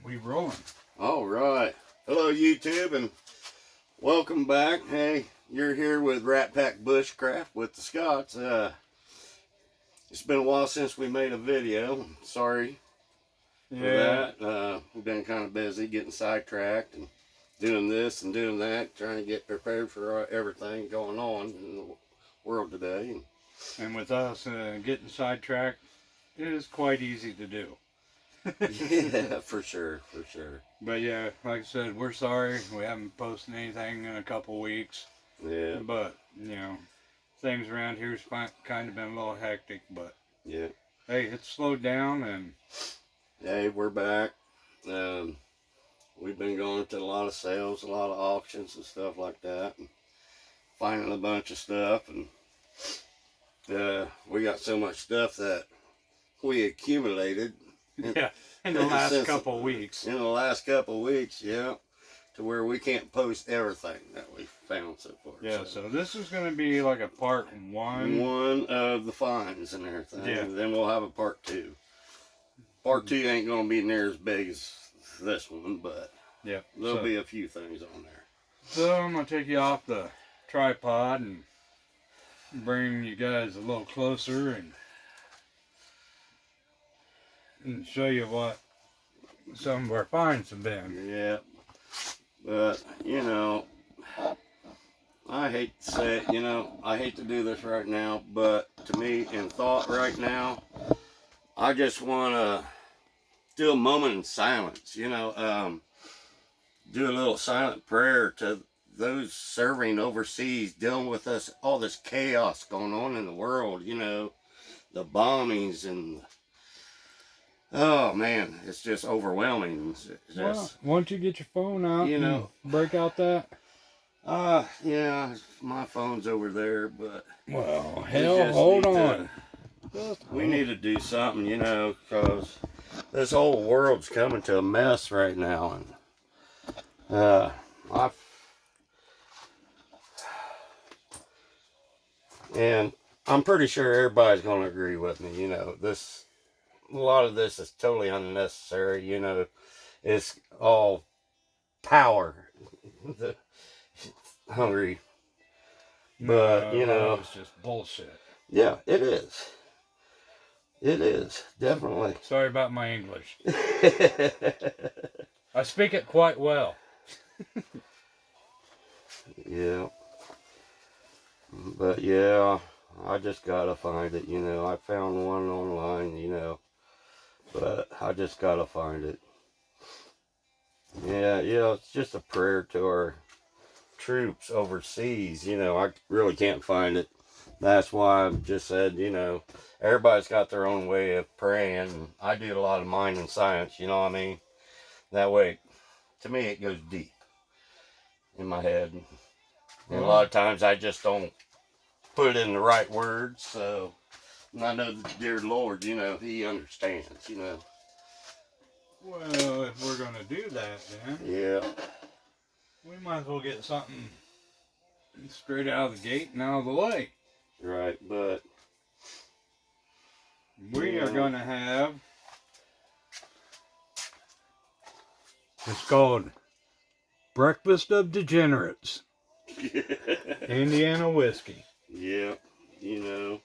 We rolling. All right. Hello, YouTube, and welcome back. Hey, you're here with Rat Pack Bushcraft with the Scotts. It's been a while since we made a video. Sorry for that. We've been kind of busy getting sidetracked and doing this and doing that, trying to get prepared for everything going on in the world today. And with us getting sidetracked, it is quite easy to do. Yeah, for sure. But yeah, like I said, we're sorry. We haven't posted anything in a couple weeks. Yeah. But, you know, things around here's kind of been a little hectic. But, yeah. Hey, it's slowed down and... Hey, we're back. We've been going to a lot of sales, a lot of auctions and stuff like that. And finding a bunch of stuff. And we got so much stuff that we accumulated. Yeah, in the last couple weeks. In the last couple weeks, yeah. To where we can't post everything that we found so far. Yeah, so this is going to be like a part one. One of the finds and everything. Yeah. Then we'll have a part two. Part two ain't going to be near as big as this one, but yeah, there'll be a few things on there. So I'm going to take you off the tripod and bring you guys a little closer and show you what some of our finds have been. Yeah. But, you know, I hate to say it, you know, I hate to do this right now, but to me, in thought right now, I just want to do a moment in silence, you know, do a little silent prayer to those serving overseas, dealing with us, all this chaos going on in the world, you know, the bombings and, oh man, it's just overwhelming. It's just, well, why don't you get your phone out, you know, and break out that? Yeah, my phone's over there, but well, hell, hold on. We need to do something, you know, because this whole world's coming to a mess right now, and and I'm pretty sure everybody's going to agree with me. You know, a lot of this is totally unnecessary. You know, it's all power, the hungry, but you know, it's just bullshit. Yeah, it is. It is, definitely. Sorry about my English. I speak it quite well. Yeah. But yeah, I just gotta find it, you know. I found one online, you know, but I just gotta find it. Yeah, you know, it's just a prayer to our troops overseas, you know. I really can't find it. That's why I just said, you know, everybody's got their own way of praying. I do a lot of mind and science, you know what I mean? That way, to me, it goes deep in my head. And a lot of times I just don't put it in the right words. So, and I know the dear Lord, you know, He understands, you know. Well, if we're going to do that, then. Yeah. We might as well get something straight out of the gate and out of the way. Right, but we are going to have, it's called Breakfast of Degenerates. Indiana whiskey. Yeah, you know,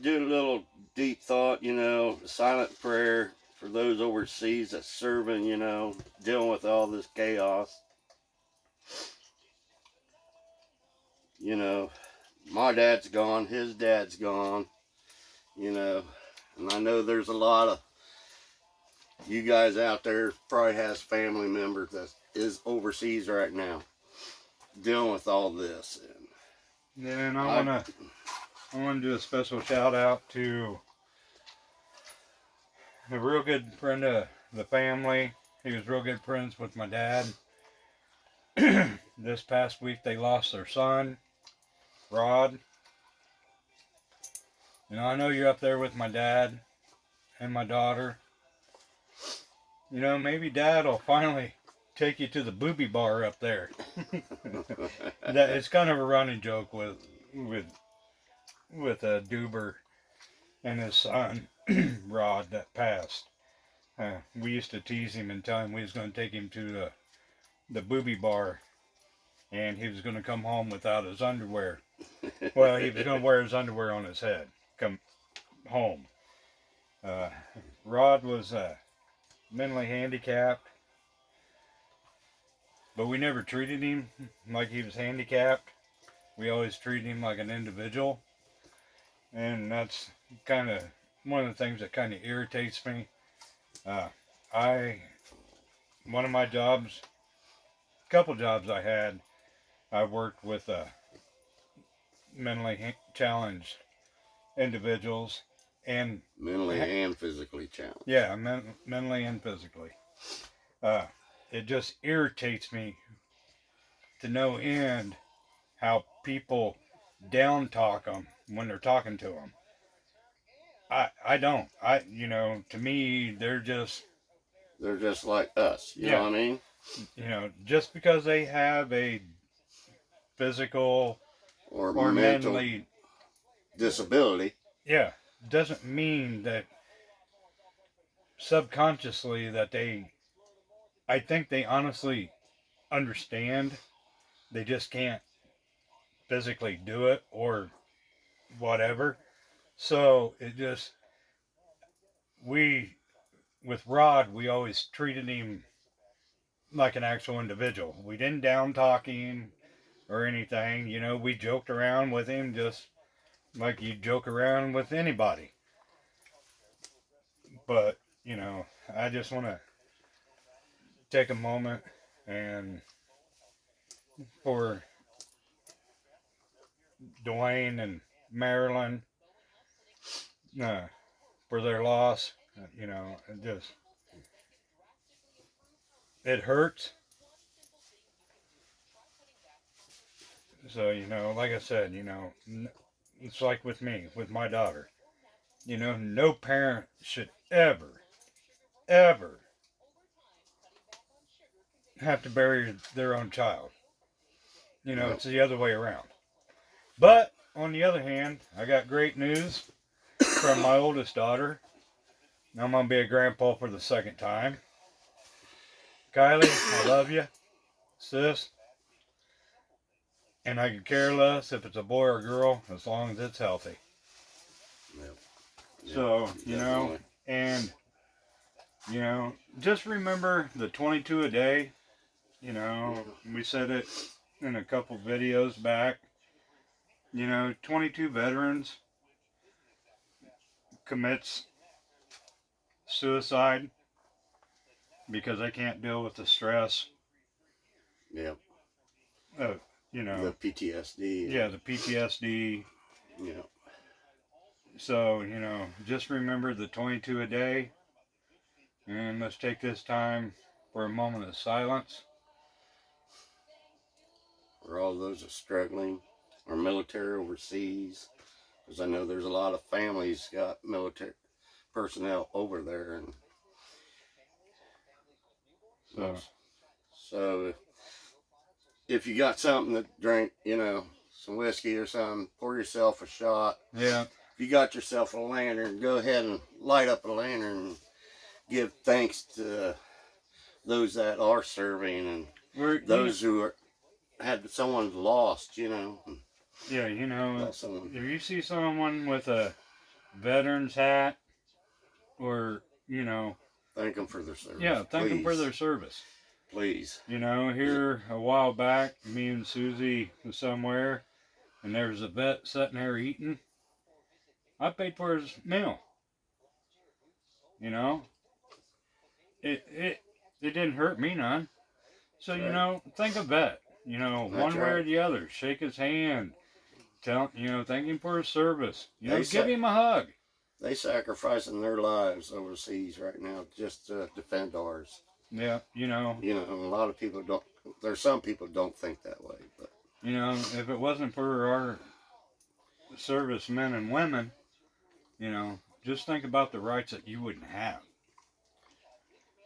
do a little deep thought, you know, silent prayer for those overseas that's serving, you know, dealing with all this chaos. You know, my dad's gone, his dad's gone, you know, and I know there's a lot of you guys out there probably has family members that is overseas right now dealing with all this. Yeah, and I want to do a special shout out to a real good friend of the family. He was real good friends with my dad. This past week they lost their son, Rod. You know, I know you're up there with my dad and my daughter. You know, maybe Dad will finally take you to the booby bar up there. It's kind of a running joke with Duber and his son, Rod, that passed. We used to tease him and tell him we was going to take him to the booby bar, and he was going to come home without his underwear. Well, he was going to wear his underwear on his head. Come home. Uh, Rod was mentally handicapped, but we never treated him like he was handicapped. We always treated him like an individual, and that's kind of one of the things that kind of irritates me. One of my jobs, couple jobs I had, I worked with mentally challenged individuals, and Mentally and physically challenged. yeah, mentally and physically. It just irritates me to no end how people down talk them when they're talking to them. I don't. To me, they're just like us. You know what I mean? Just because they have a physical or mental mentally disability, yeah, doesn't mean that subconsciously that I think they honestly understand. They just can't physically do it or whatever. So we, with Rod, we always treated him like an actual individual. We didn't down talk him or anything. We joked around with him just like you joke around with anybody. But, I just want to take a moment and for Dwayne and Marilyn for their loss. It hurts. So, like I said, it's like with me, with my daughter. No parent should ever, ever have to bury their own child. It's the other way around. But, on the other hand, I got great news from my oldest daughter. I'm going to be a grandpa for the second time. Kylie, I love you, sis. And I could care less if it's a boy or girl as long as it's healthy. Yep. So, and, just remember the 22 a day. We said it in a couple videos back. 22 veterans commits suicide because they can't deal with the stress. Yep. Of, the PTSD. Yeah, the PTSD. Yeah. So, just remember the 22 a day. And let's take this time for a moment of silence. For all those that are struggling, our military overseas, because I know there's a lot of families got military personnel over there, and so if you got something to drink, some whiskey or something, pour yourself a shot. Yeah. If you got yourself a lantern, go ahead and light up a lantern and give thanks to those that are serving and those who had someone lost, Yeah, someone. if you see someone with a veteran's hat or, thank them for their service. Yeah, thank them for their service. Please. Here a while back, me and Susie was somewhere, and there was a vet sitting there eating. I paid for his meal. It didn't hurt me none. So, think of vet. One way or the other. Shake his hand. Thank him for his service. Give him a hug. They sacrificing their lives overseas right now just to defend ours. Yeah, a lot of people don't. There's some people don't think that way, but if it wasn't for our servicemen and women, just think about the rights that you wouldn't have.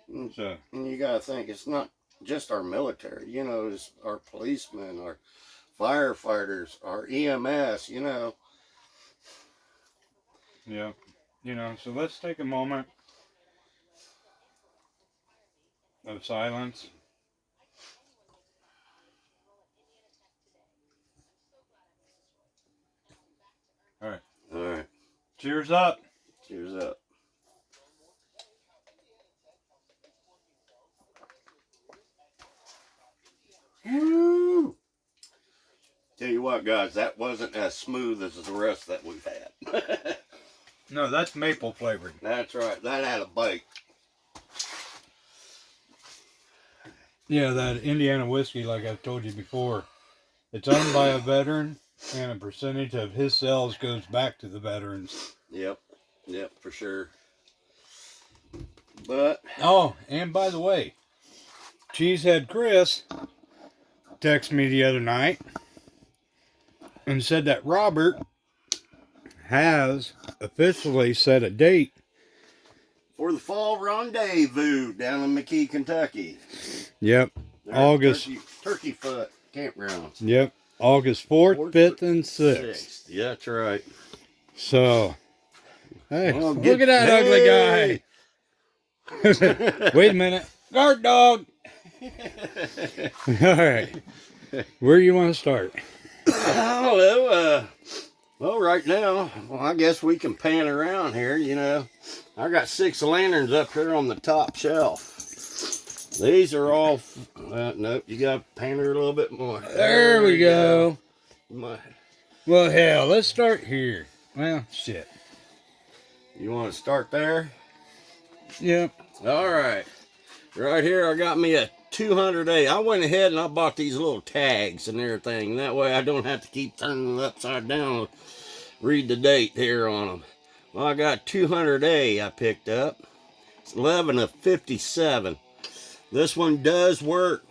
And you gotta think it's not just our military. It's our policemen, our firefighters, our EMS. Yeah, so let's take a moment of silence. All right. All right. Cheers up. Cheers up. Woo! Tell you what, guys, that wasn't as smooth as the rest that we've had. No, that's maple flavored. That's right. That had a bite. Yeah, that Indiana whiskey, like I've told you before, it's owned by a veteran, and a percentage of his sales goes back to the veterans. Yep. Yep, for sure. But Oh, and by the way, Cheesehead Chris texted me the other night and said that Robert has officially set a date. for the fall rendezvous down in McKee, Kentucky. Yep. There at August. Turkey Foot Campground. Yep. August 4th, 5th, and 6th. Yeah, that's right. So, hey, Well, look at that ugly guy. Wait a minute. Guard dog. All right. Where you want to start? Hello. Well, right now, I guess we can pan around here, you know. I got 6 lanterns up here on the top shelf. These are all, nope, you got to pan her a little bit more. There we go. My, Well, hell, let's start here. Well, shit. you want to start there? Yep. All right. Right here, I got me a 200A. I went ahead and I bought these little tags and everything. That way I don't have to keep turning them upside down. Read the date here on them. Well, I got 200A I picked up. It's 11 of 57. This one does work.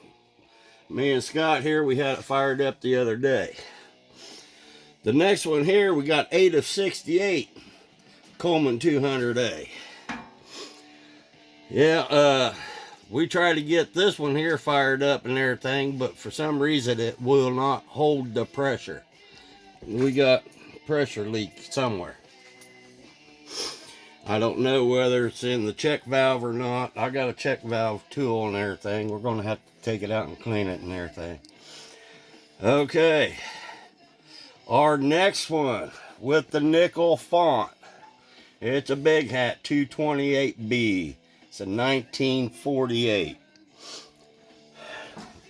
Me and Scott here, we had it fired up the other day. The next one here, we got 8 of 68. Coleman 200A. Yeah, we tried to get this one here fired up and everything, but for some reason it will not hold the pressure. We got pressure leak somewhere. I don't know whether it's in the check valve or not. I got a check valve tool and everything. We're going to have to take it out and clean it and everything. Okay. Our next one with the nickel font. It's a Big Hat 228B. It's a 1948.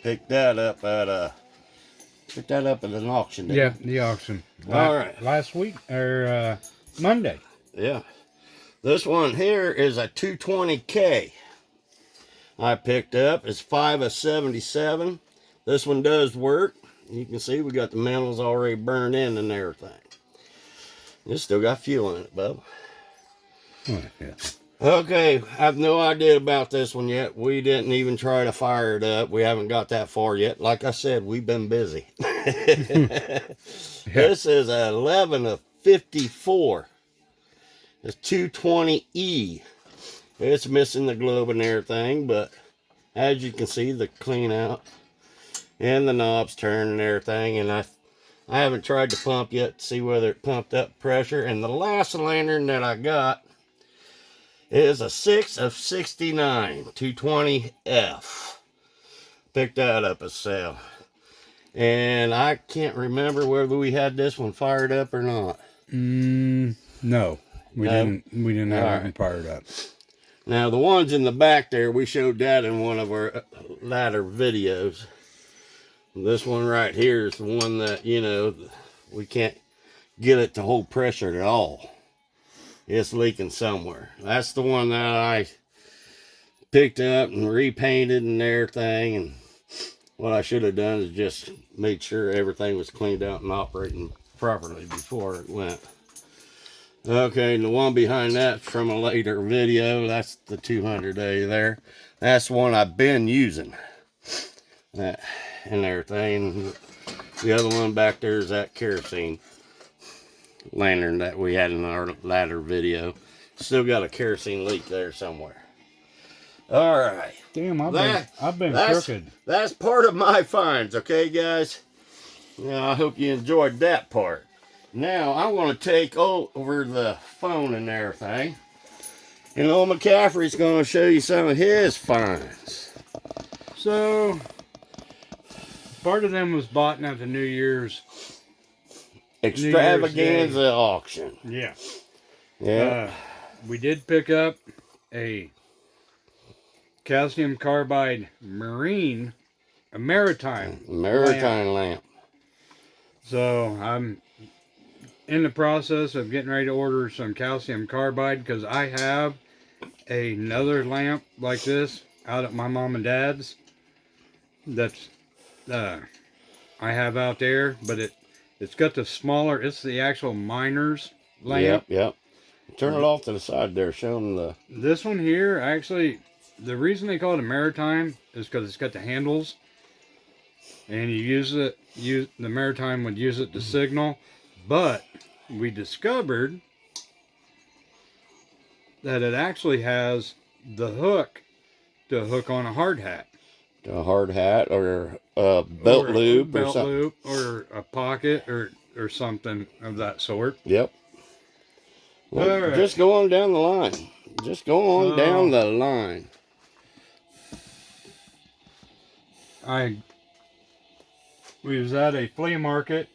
Picked that up at an auction day. Yeah, the auction. All right. Last week, or Monday. Yeah. This one here is a 220K. I picked up. It's 5 of 77. This one does work. You can see we got the mantles already burned in and everything. It's still got fuel in it, bub. Oh, yeah. Okay, I have no idea about this one yet. We didn't even try to fire it up. We haven't got that far yet. Like I said, we've been busy. This is 11 of 54. It's 220E. It's missing the globe and everything, but as you can see, the clean out and the knobs turn and everything. And I haven't tried to pump yet to see whether it pumped up pressure. And the last lantern that I got is a 6 of 69 220F. Picked that up a sale. And I can't remember whether we had this one fired up or not. No. We No? didn't have All it fired up. Now the ones in the back there, we showed that in one of our latter videos. This one right here is the one that, you know, we can't get it to hold pressure at all. It's leaking somewhere. That's the one that I picked up and repainted and everything. And what I should have done is just made sure everything was cleaned out and operating properly before it went. Okay, and the one behind that's from a later video. That's the 200A there. That's the one I've been using. And everything. The other one back there is that kerosene lantern that we had in our latter video. Still got a kerosene leak there somewhere. All right. Damn, I've been that's crooked. That's part of my finds, okay, guys? Now, I hope you enjoyed that part. Now, I'm going to take over the phone and everything. And old McCaffrey's going to show you some of his finds. So, part of them was bought at the New Year's Extravaganza auction. Yeah. Yeah. We did pick up a calcium carbide maritime Maritime lamp. So I'm in the process of getting ready to order some calcium carbide because I have another lamp like this out at my mom and dad's that's I have out there, but it's got the smaller, it's the actual miner's lamp. Yep. Turn it off to the side there, show them the... This one here, actually, the reason they call it a maritime is because it's got the handles. And the maritime would use it to signal. But we discovered that it actually has the hook to hook on a hard hat. A hard hat or a belt loop or something. Or a pocket or something of that sort. Yep. Well, right. Just go on down the line. Just go on down the line. We was at a flea market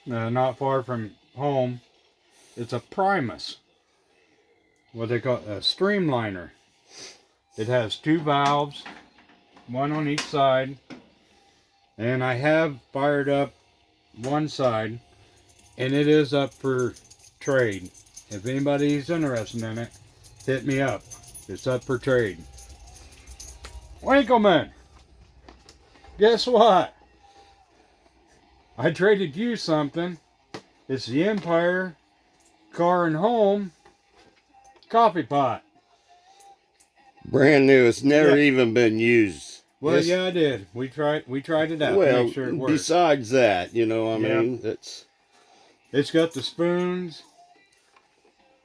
not far from home. It's a Primus. What they call a streamliner. It has 2 valves, one on each side. And I have fired up one side, and it is up for trade. If anybody's interested in it, hit me up. It's up for trade. Winkleman, guess what? I traded you something. It's the Empire Car and Home coffee pot. Brand new. It's never even been used. Well, yeah, I did. We tried it out to make sure it worked. Besides that, I mean, it's got the spoons.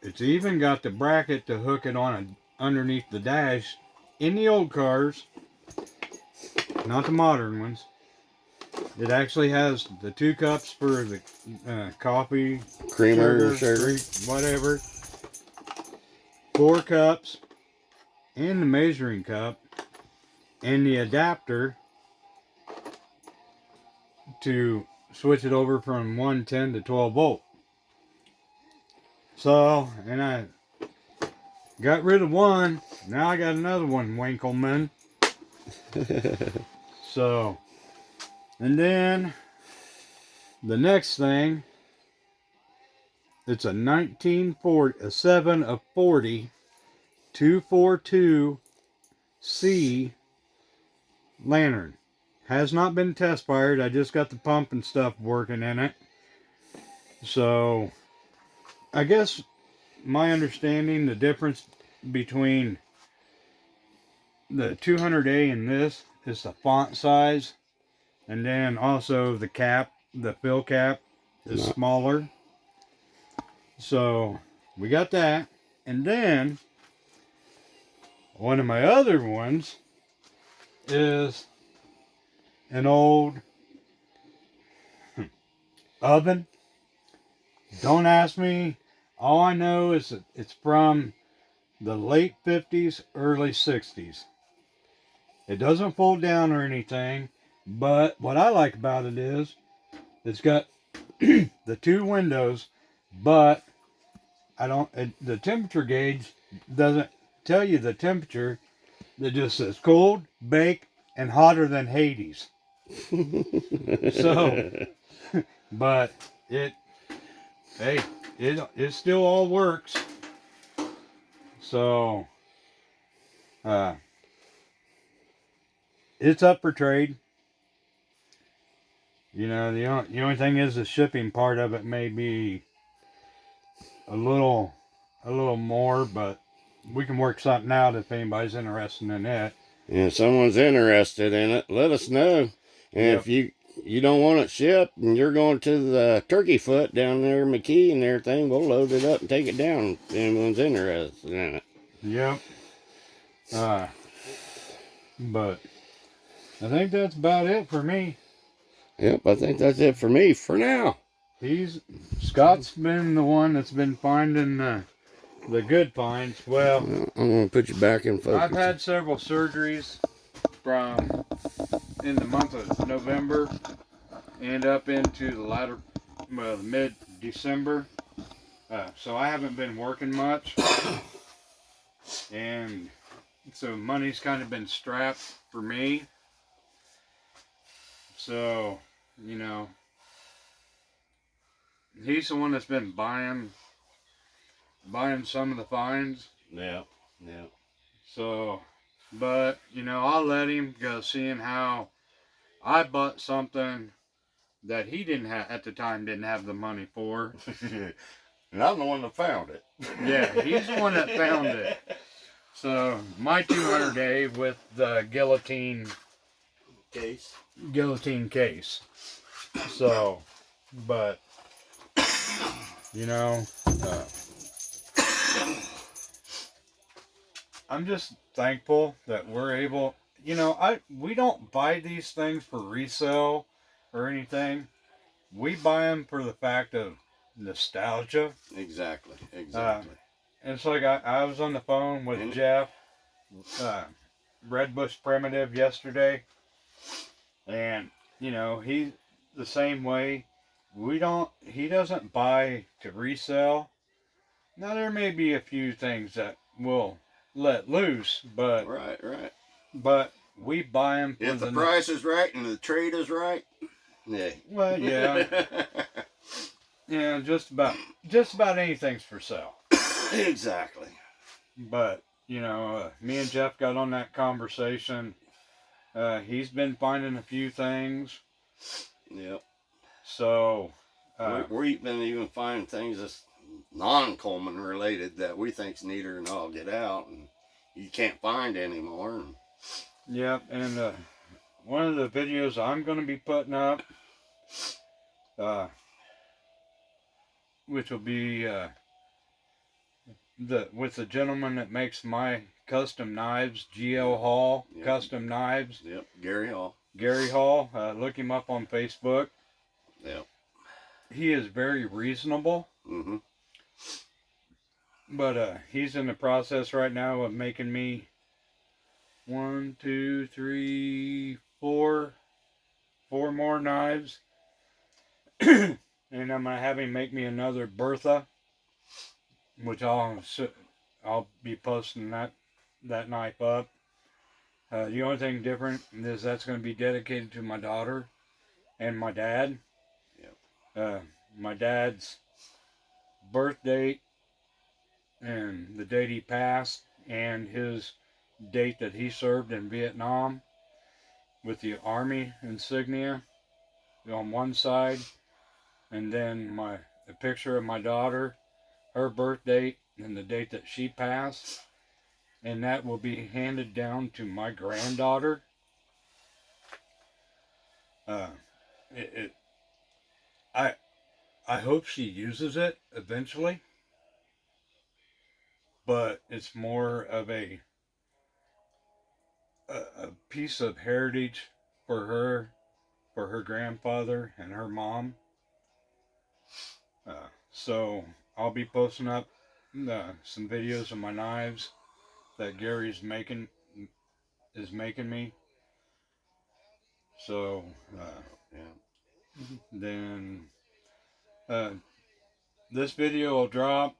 It's even got the bracket to hook it on underneath the dash in the old cars, not the modern ones. It actually has the 2 cups for the coffee, creamer, sugar, whatever. 4 cups, and the measuring cup, and the adapter to switch it over from 110 to 12 volt. So, and I got rid of one. Now I got another one, Winkleman. So, and then the next thing, it's a 7 of 40 242C lantern. Has not been test fired. I just got the pump and stuff working in it. So, I guess my understanding, the difference between the 200A and this is the font size, and then also the cap, the fill cap is smaller. So we got that, and then one of my other ones is an old oven. Don't ask me. All I know is that it's from the late 50s, early 60s. It doesn't fold down or anything, but what I like about it is it's got the 2 windows, but the temperature gauge doesn't tell you the temperature. It just says cold, bake, and hotter than Hades. So, but it still all works. So, it's up for trade. The only thing is the shipping part of it may be a little more, but we can work something out if anybody's interested in it. If someone's interested in it, let us know. And if you don't want it shipped and you're going to the Turkey Foot down there, McKee and everything, we'll load it up and take it down if anyone's interested in it. Yep. But I think that's about it for me. Yep, I think that's it for me for now. Scott's been the one that's been finding the good finds. Well, I'm going to put you back in focus. I've had several surgeries from in the month of November and up into the latter, well, mid-December. So I haven't been working much, and so money's kind of been strapped for me. So, you know, he's the one that's been buying some of the finds. Yeah, yeah. So, but, you know, I'll let him go, seeing how I bought something that he didn't have, at the time, didn't have the money for. And I'm the one that found it. Yeah, he's the one that found it. So, my 200 Dave with the guillotine Case. So, but, you know, I'm just thankful that we're able, you know, we don't buy these things for resale or anything. We buy them for the fact of nostalgia. Exactly. And it's like I was on the phone with Jeff, Redbush Primitive, yesterday, and you know he's the same way. He doesn't buy to resell. Now there may be a few things that we'll let loose, but right. But we buy them for if the price is right and the trade is right. Yeah. Well, yeah. Yeah, just about anything's for sale. Exactly. But, you know, me and Jeff got on that conversation. He's been finding a few things. Yep. So, we've been even finding things that's non-Coleman related that we think's neater than all get out, and you can't find anymore. Yep, and one of the videos I'm going to be putting up, which will be with the gentleman that makes my custom knives, GL Hall Custom Knives. Yep, Gary Hall. Gary Hall, look him up on Facebook. Yep. He is very reasonable. Mm-hmm. But he's in the process right now of making me 1, 2, 3, 4 more knives. And I'm going to have him make me another Bertha, which I'll be posting that knife up. The only thing different is that's going to be dedicated to my daughter and my dad. Yep. My dad's birth date and the date he passed and his date that he served in Vietnam with the Army insignia on one side, and then a picture of my daughter, her birth date and the date that she passed, and that will be handed down to my granddaughter. I hope she uses it eventually, but it's more of a piece of heritage for her grandfather and her mom. So I'll be posting up some videos of my knives that Gary's making me. So then this video will drop.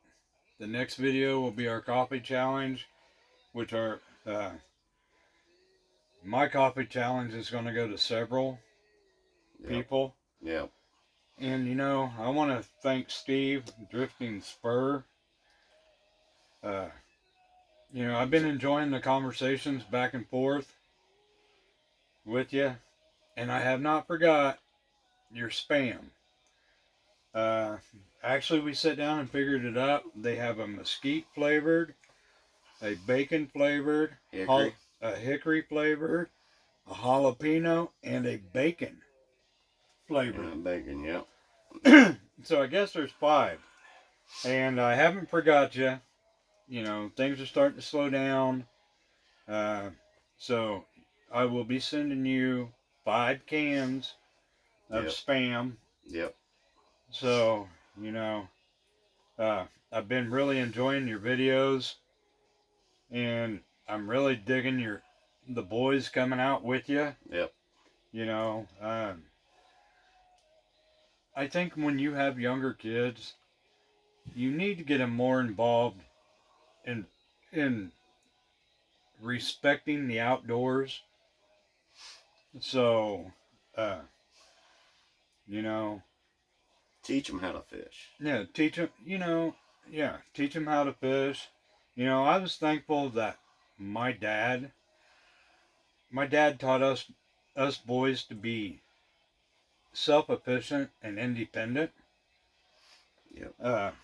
The next video will be our coffee challenge, which are my coffee challenge is going to go to several people. Yep. And you know, I want to thank Steve, Drifting Spur. You know, I've been enjoying the conversations back and forth with you, and I have not forgot your spam. Actually, we sat down and figured it out. They have a mesquite flavored, a bacon flavored, a hickory flavored, a jalapeno, and a bacon flavored. Bacon, yep. So I guess there's 5. And I haven't forgot you. You know, things are starting to slow down. So I will be sending you 5 cans of spam. Yep. So, you know, I've been really enjoying your videos, and I'm really digging your the boys coming out with you. Yep. You know, I think when you have younger kids, you need to get them more involved in in respecting the outdoors. So, uh, you know, Teach them how to fish. yeah, teach them. Teach them how to fish. You know, I was thankful that my dad, my dad taught us boys to be self-efficient and independent. Yep.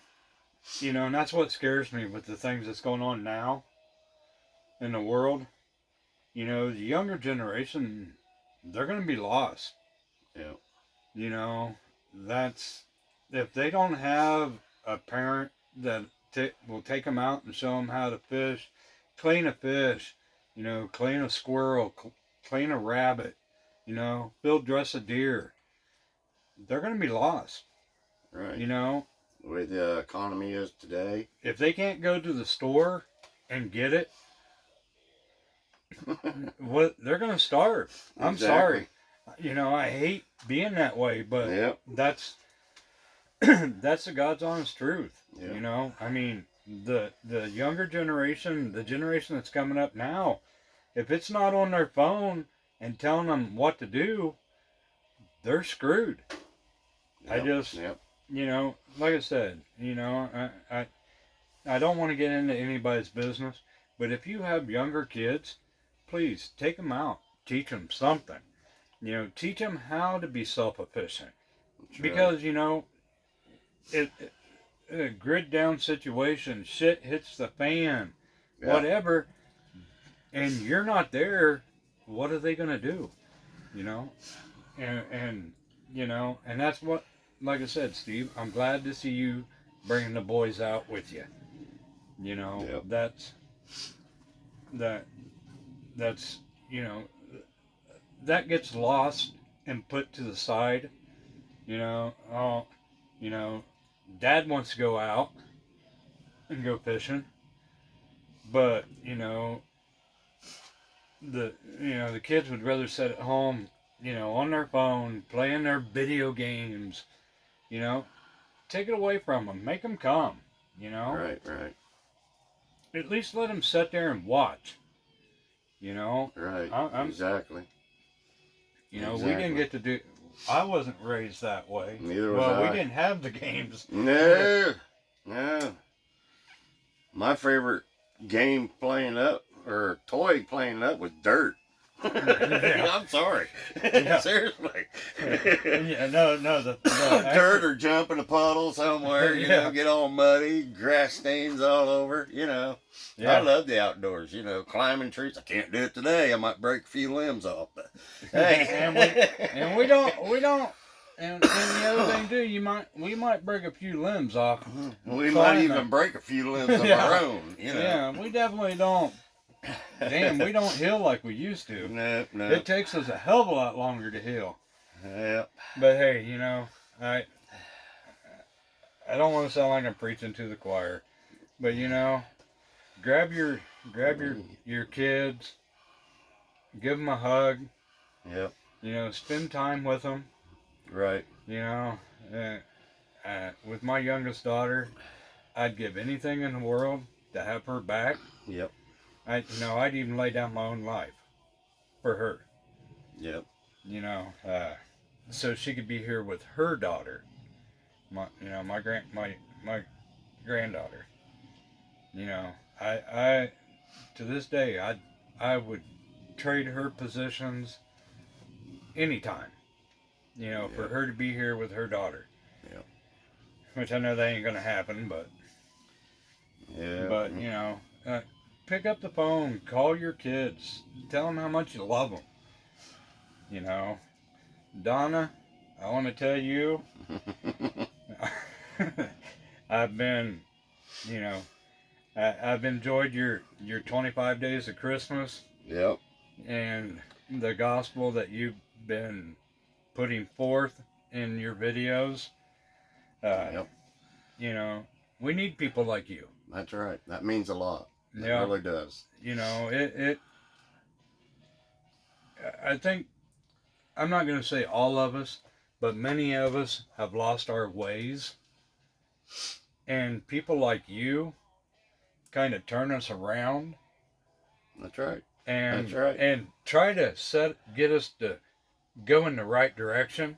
And that's what scares me with the things that's going on now in the world. You know, the younger generation, they're going to be lost. Yep. You know, that's if they don't have a parent that will take them out and show them how to fish, clean a fish, clean a squirrel, clean a rabbit, field dress a deer, they're going to be lost. Right. You know, The way the economy is today. if they can't go to the store and get it, what they're going to starve. I'm Exactly. sorry. I hate being that way, but Yep. that's that's the God's honest truth. Yep. I mean, the younger generation, the generation that's coming up now, if it's not on their phone and telling them what to do, they're screwed. Yep. I just, Yep. Like I said, I don't want to get into anybody's business, but if you have younger kids, please take them out, teach them something. Teach them how to be self-efficient. That's Because, it a grid down situation, shit hits the fan, right. whatever, and you're not there, what are they going to do? And and that's what, like I said, Steve, I'm glad to see you bringing the boys out with you. Yep. That's that gets lost and put to the side. Oh, Dad wants to go out and go fishing, but the kids would rather sit at home, on their phone, playing their video games. Take it away from them, make them come. Right. Right. At least let them sit there and watch. Right. I'm Exactly. We didn't get to do. I wasn't raised that way. Neither was I. We didn't have the games. No. No. My favorite game playing up, or toy playing up, was dirt. Yeah. I'm sorry. Yeah. Seriously. Yeah, no, the Dirt or jump in a puddle somewhere, Yeah. get all muddy, grass stains all over, Yeah. I love the outdoors, climbing trees. I can't do it today. I might break a few limbs off, but hey. and we don't and the other thing too, we might break a few limbs off. We might even break a few limbs of Yeah. our own, Yeah, we definitely don't. Damn, we don't heal like we used to. No. It takes us a hell of a lot longer to heal. Yep. But hey, I don't want to sound like I'm preaching to the choir, but grab your kids, give them a hug. Yep. Spend time with them. Right. With my youngest daughter, I'd give anything in the world to have her back. Yep. I'd even lay down my own life for her. Yep. So she could be here with her daughter, my granddaughter. I to this day I would trade her positions anytime. For her to be here with her daughter. Yep. Which I know that ain't gonna happen, but. Yeah. But pick up the phone, call your kids, tell them how much you love them. Donna, I want to tell you, I've been, I've enjoyed your 25 days of Christmas. Yep. And the gospel that you've been putting forth in your videos. Yep. We need people like you. That's right. That means a lot. It Yeah. really does. I think, I'm not going to say all of us, but many of us have lost our ways. And people like you kind of turn us around That's right. and That's right. and try to get us to go in the right direction.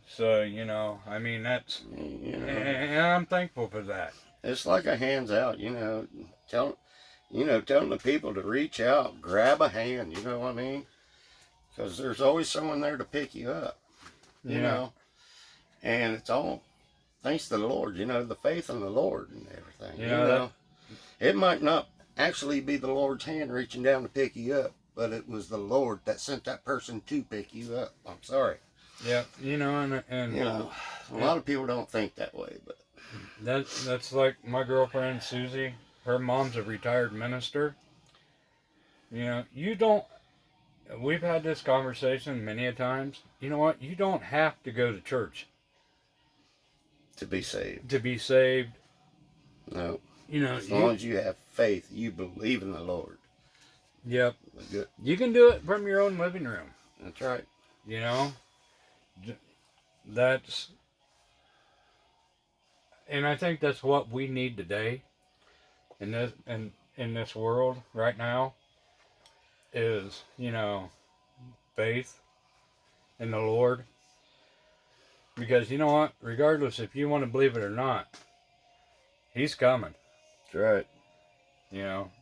So, I mean, that's, You know, and I'm thankful for that. it's like a hands out. Telling the people to reach out, grab a hand. You know what I mean? Because there's always someone there to pick you up. You know, and it's all thanks to the Lord. The faith in the Lord and everything. It might not actually be the Lord's hand reaching down to pick you up, but it was the Lord that sent that person to pick you up. I'm sorry. Yeah, and A lot of people don't think that way, but that's like my girlfriend Susie. Her mom's a retired minister. You don't. We've had this conversation many a times. You know what? You don't have to go to church to be saved. to be saved. No. You As long as you have faith, you believe in the Lord. Yep. Good. You can do it from your own living room. That's right. That's, and I think that's what we need today in this world right now is, faith in the Lord. Because you know what? Regardless if you want to believe it or not, He's coming. That's right.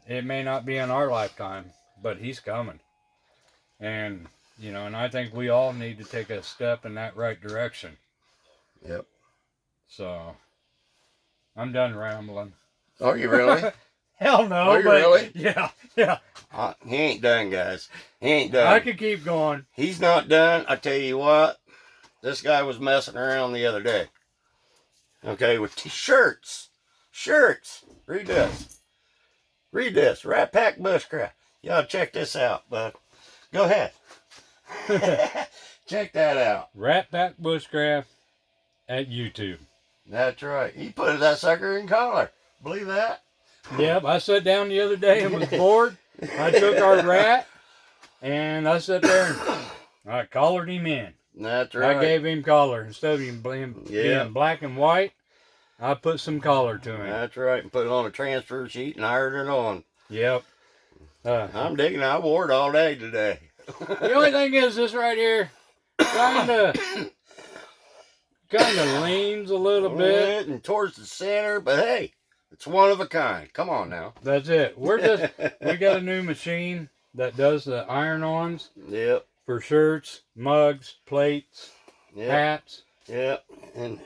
It may not be in our lifetime, but He's coming. And, and I think we all need to take a step in that right direction. Yep. So, I'm done rambling. Are you really? Hell no. Are you really? Yeah. He ain't done, guys. He ain't done. I could keep going. He's not done. I tell you what, this guy was messing around the other day. Okay, with shirts. Read this. Rat Pack Bushcraft. Y'all check this out, bud. Go ahead. Check that out. Rat Pack Bushcraft at YouTube. That's right. He put that sucker in collar. Believe that? Yep, I sat down the other day and was bored. I took our rat and I sat there and I collared him in. That's right. I gave him collar. Instead of him being black and white, I put some collar to him. That's right. And put it on a transfer sheet and ironed it on. Yep. I'm digging it. I wore it all day today. The only thing is this right here kind of leans a little bit. And towards the center, but hey, it's one of a kind. Come on now. That's it. We got a new machine that does the iron-ons. Yep. For shirts, mugs, plates, hats. Yep. And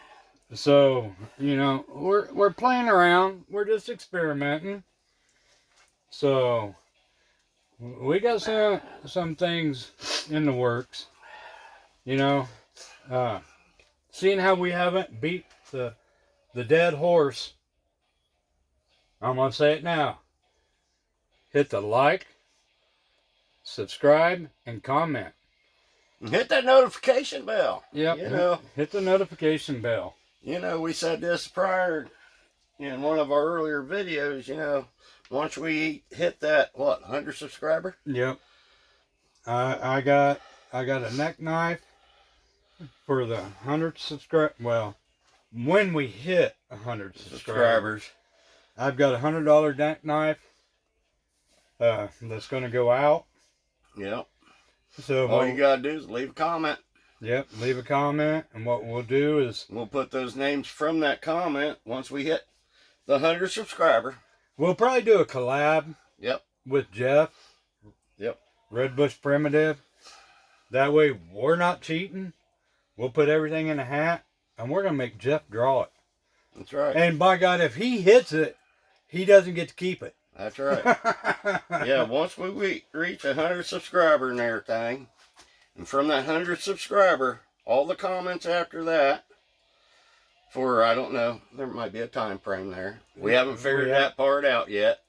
so, we're playing around. We're just experimenting. So, we got some things in the works. Seeing how we haven't beat the dead horse, I'm going to say it now. Hit the like, subscribe, and comment. And hit that notification bell. Yep. Hit the notification bell. We said this prior in one of our earlier videos, once we hit that, 100 subscriber? Yep. I got a neck knife for the 100 subscribe. Well, when we hit 100 subscribers, I've got a $100 neck knife that's going to go out. Yep. So all you gotta do is leave a comment. Yep, leave a comment, and what we'll do is we'll put those names from that comment once we hit the 100 subscriber. We'll probably do a collab. Yep. With Jeff. Yep. Red Bush Primitive. That way we're not cheating. We'll put everything in a hat, and we're gonna make Jeff draw it. That's right. And by God, if he hits it, he doesn't get to keep it. That's right. Yeah, once we reach 100 subscriber and everything, and from that 100 subscriber, all the comments after that, for, I don't know, there might be a time frame there. We haven't figured that part out yet.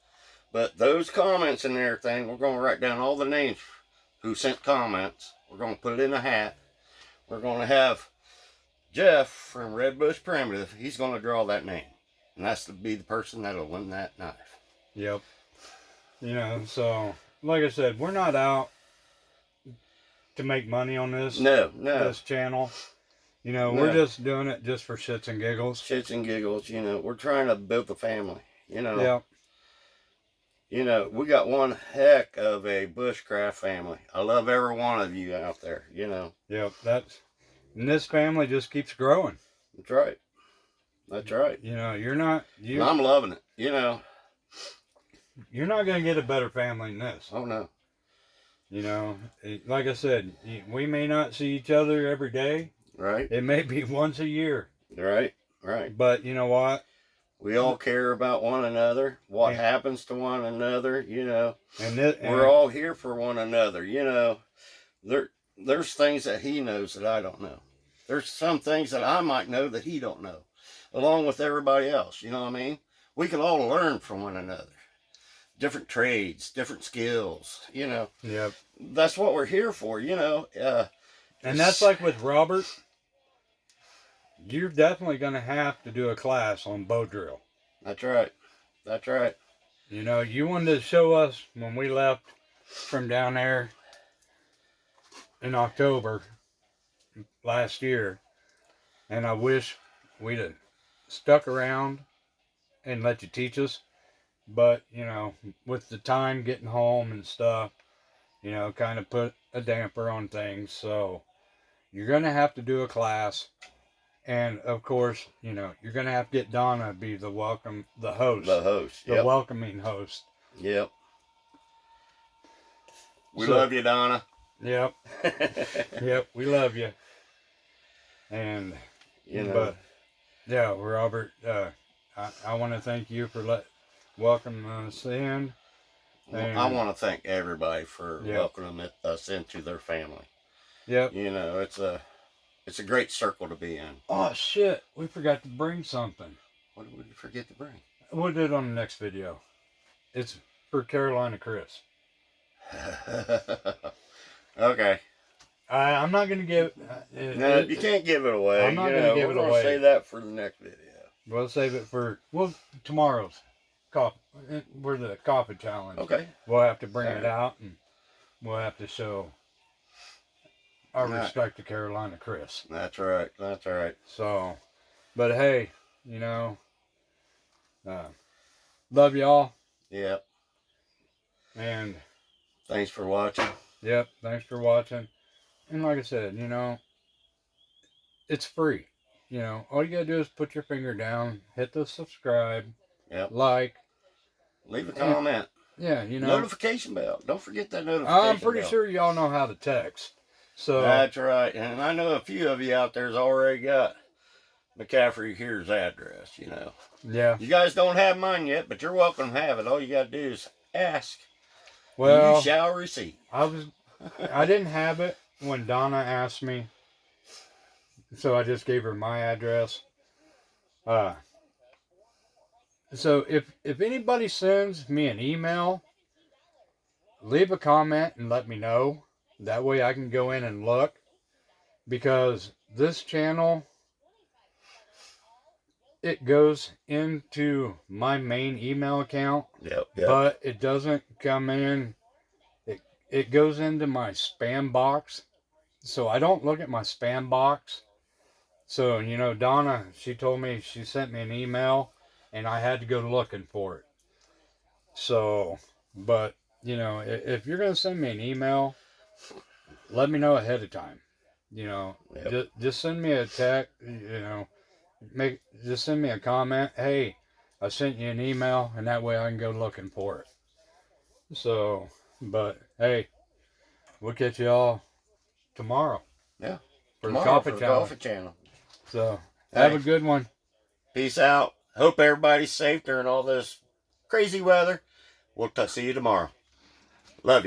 But those comments and everything, we're going to write down all the names who sent comments. We're going to put it in a hat. We're going to have Jeff from Red Bush Primitive. He's going to draw that name. And that's to be the person that'll win that knife. Yep. So, like I said, we're not out to make money on this No. this channel. You know, No. we're just doing it just for shits and giggles. Shits and giggles, you know. We're trying to build a family, you know. Yeah. You know, we got one heck of a bushcraft family. I love every one of you out there, you know. Yep. And this family just keeps growing. That's right. That's right. You know, And I'm loving it, you know. you're not going to get a better family than this. Oh, no. You know, like I said, we may not see each other every day. Right? It may be once a year. Right? Right. But you know what? We all care about one another, what Yeah. happens to one another, you know. And We're all here for one another, you know. There's things that he knows that I don't know. There's some things that I might know that he don't know, along with everybody else, you know what I mean? We can all learn from one another. Different trades, different skills, you know. Yep. That's what we're here for, you know. And that's like with Robert. You're definitely going to have to do a class on bow drill. That's right. That's right. You know, you wanted to show us when we left from down there in October last year. And I wish we'd have stuck around and let you teach us. But, you know, with the time getting home and stuff, you know, kind of put a damper on things. So you're going to have to do a class. And, of course, you know, you're going to have to get Donna to be the host. The host. The Yep. welcoming host. Yep. We So- love you, Donna. Yep. Yep. We love you. And, You know. but, yeah, Robert, I want to thank you for welcoming us in. I want to thank everybody for Yep. welcoming us into their family. Yep. You know, it's a great circle to be in. Oh, shit. We forgot to bring something. What did we forget to bring? We'll do it on the next video. It's for Carolina Chris. Okay. I'm not going to give... No, you can't give it away. I'm not You gonna know, give we're it gonna away. Save that for the next video. We'll save it for tomorrow's coffee. We're the coffee challenge. Okay. We'll have to bring it Alright. out and we'll have to show our Alright. respect to Carolina Chris. That's right. That's right. So, but hey, you know, love y'all. Yep. And Thanks for watching. yep, thanks for watching. And like I said, you know, it's free. You know, all you gotta do is put your finger down, hit the subscribe, Yep. like. Leave a comment. Yeah, you know. Notification bell. Don't forget that notification I'm pretty bell. sure y'all know how to text. So That's right. And I know a few of you out there's already got McCaffrey here's address, you know. yeah. You guys don't have mine yet, but you're welcome to have it. All you got to do is ask. And Well, you shall receive. I didn't have it when Donna asked me, so I just gave her my address. So if anybody sends me an email, leave a comment and let me know. That way I can go in and look, because this channel, it goes into my main email account, Yep. but it doesn't come in. It goes into my spam box, so I don't look at my spam box. So, you know, Donna, she told me, she sent me an email, and I had to go looking for it. So, but, you know, if you're going to send me an email, let me know ahead of time. You know, Yep. just send me a text, you know, just send me a comment. Hey, I sent you an email, and that way I can go looking for it. So, but hey, we'll catch y'all tomorrow. Yeah. For Tomorrow the coffee for the challenge. coffee channel. So, have Hey. a good one. Peace out. Hope everybody's safe during all this crazy weather. We'll see you tomorrow.